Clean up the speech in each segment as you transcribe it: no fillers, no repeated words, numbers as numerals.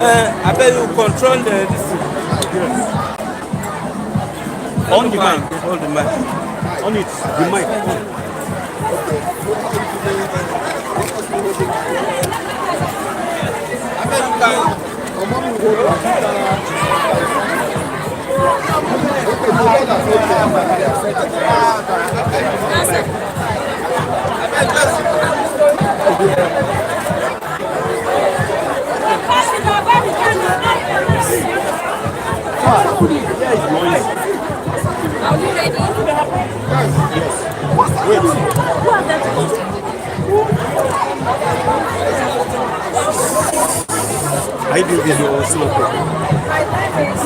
I bet you control this. On the mic. Hold the mic. On it. The mic. I bet you can. Are you ready? Yes. Wait. I do video also. My name is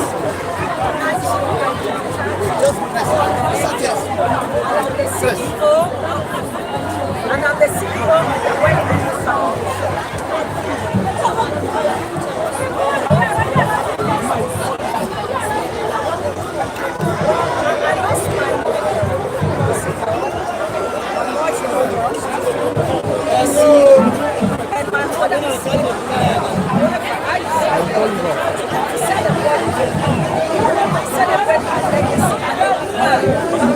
and I'm the CEO of the Wedding and my mother is celebrate my legacy.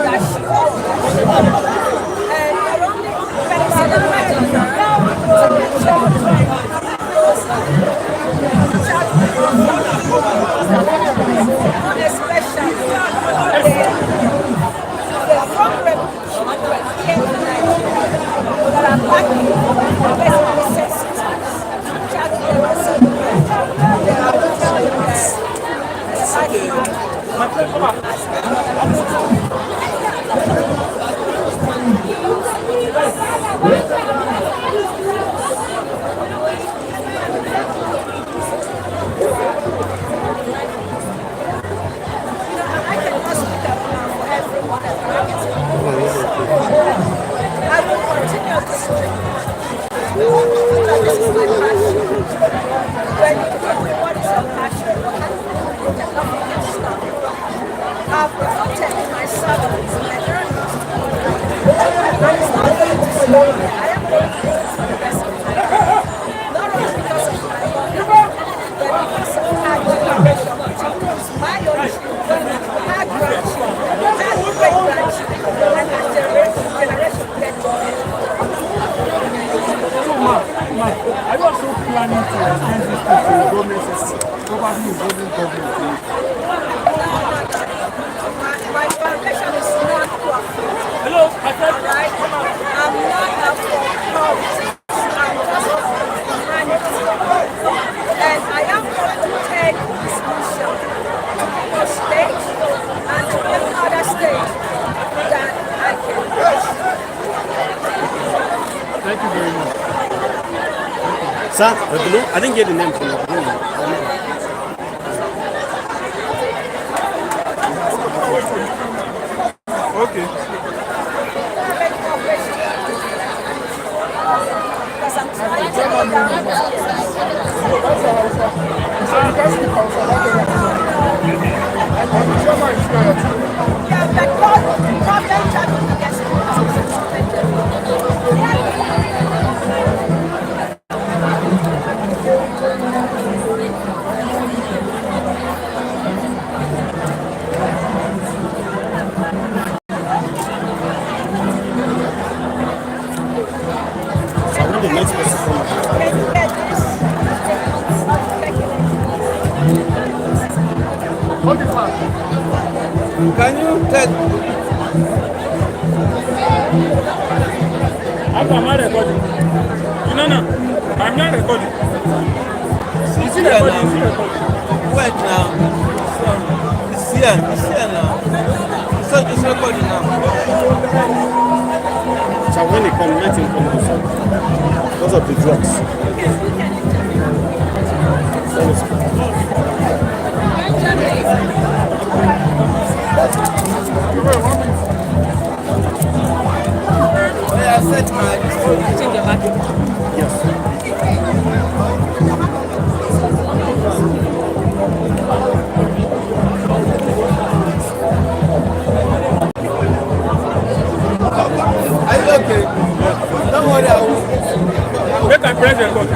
That she and not only celebrating her, especially the front revolution here tonight that are lacking the best necessities. I will continue this journey. This is my passion. When you tell me what is your passion, nothing can stop. I've protected my servants and earnings. God is not going to slow me. I am going to do it for the rest of my life. Not only because of my love, but because of my generation, which includes my own children, my grandchildren, my great-grandchildren, and my generation get to it. I was also planning to extend this to government system, probably involving government. My foundation is not profit. Hello, I said, Right? I'm not out for profit. I'm just for humanity. And I am going to take this mission to a stage and to any other stage that I can reach. thank you very much. Sir, I didn't get the name from you. Okay. Because I'm trying to go down. Yeah, but problem traffic gets The next person. Can you get this? Can you take? I'm not recording. No, I'm not recording. It's here now. Wait now. It's here now. So it's recording now. So when they come, let him come also. Because of the drugs. Change your market. Are you okay? Don't worry, I will. Make I press the button.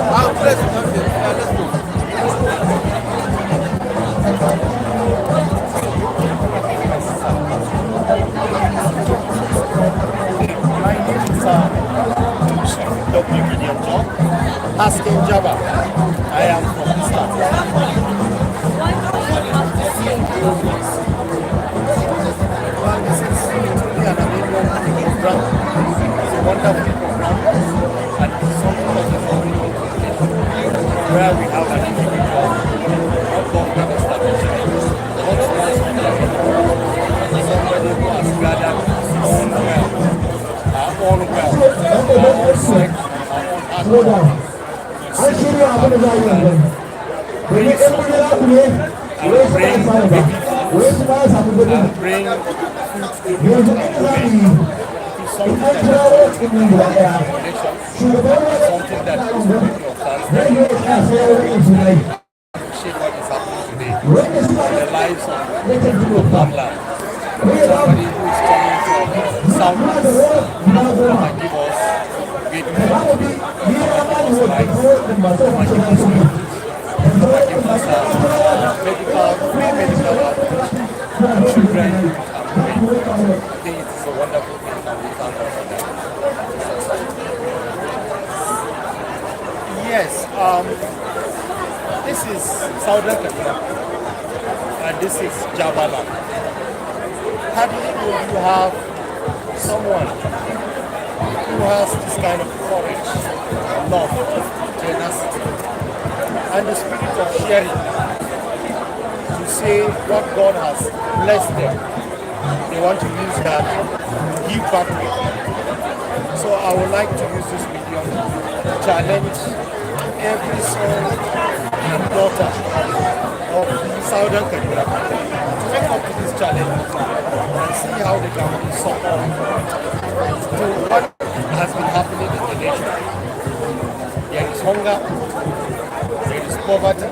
I'll press it. Okay. Yeah, let's go. My name is Chef W. Medium Job, Asking Java. I am from Islam. Well, this is truly an amazing program. It's a wonderful program, and it's something that is only where we have an individual, not government establishment, not somebody who has gathered his own wealth, our own wealth, our own sex, our own heart. Bring something, and bring baby food, and bring food to the women. It's something that is something that is really of thanksgiving. Appreciate what is happening today in the lives of homeland. Somebody who is coming from Southeast and give us great food, give us life, give us food, give us free medical for children and women. I think it is a wonderful thing and we thank God for that. Yes, this is Southern Kaduna and this is Java land. Hardly will you have someone who has this kind of courage, love, tenacity, and the spirit of sharing to say what God has blessed them. They want to use that to give back to it. So I would like to use this medium to challenge every son and daughter of Southern Kaduna to take up to this challenge and see how they can be support to what has been happening in the nation. There is hunger, there is poverty,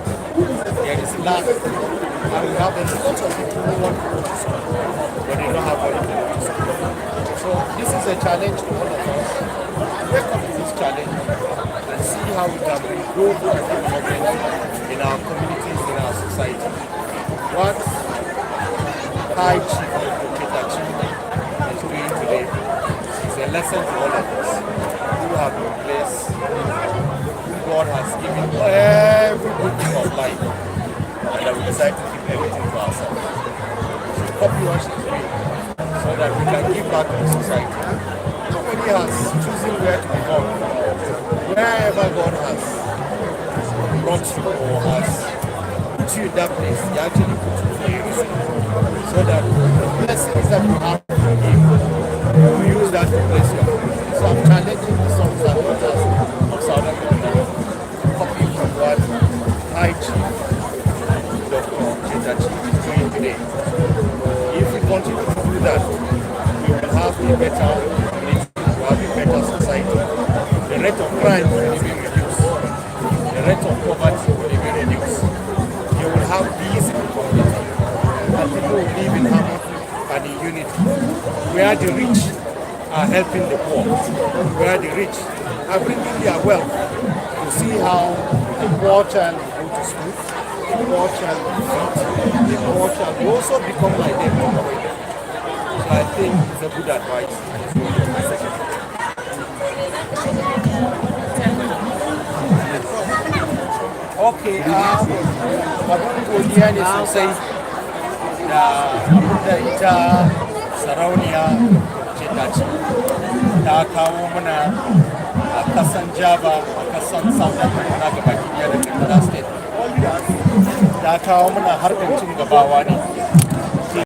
there is lack, and we have a lot of people who want to go to school, but they don't have what to go to school. So this is a challenge to all of us. Wake up to this challenge and see how we can bring growth and development in our communities, in our society. What High Chief Chetachi is doing today is a lesson to all of us who have been placed, who God has given every good thing of life, and that we decide to keep everything to ourselves. We should copy what she's doing so that we can give back to the society. Nobody has chosen where to be born. Wherever God has brought you or has put you in that place, He actually put you for a reason. So that the blessings that you have from Him, you use that to bless your family. So I'm challenging the sons and daughters of Southern Kaduna to copy from what High Chief Dr. Chetachi is doing today. If we continue to do that, we will have a better community, we will have a better society. The rate of crime will be reduced. The rate of poverty will be reduced. You will have peace in the community. And people will live in harmony and in unity. Where the rich are helping the poor. Where the rich are bringing their wealth to see how the poor child will go to school, the poor child will feed, the poor child will also become like them. So I think it's a good advice and it's going to be second. Okay, abin godiya ne sosai da ita sarauniya Chetachi ta kawo mana a kasan Java, a kasan Southern Kaduna gaba ɗaya da Kaduna State. Ta kawo mana harkar cin gabawa ne.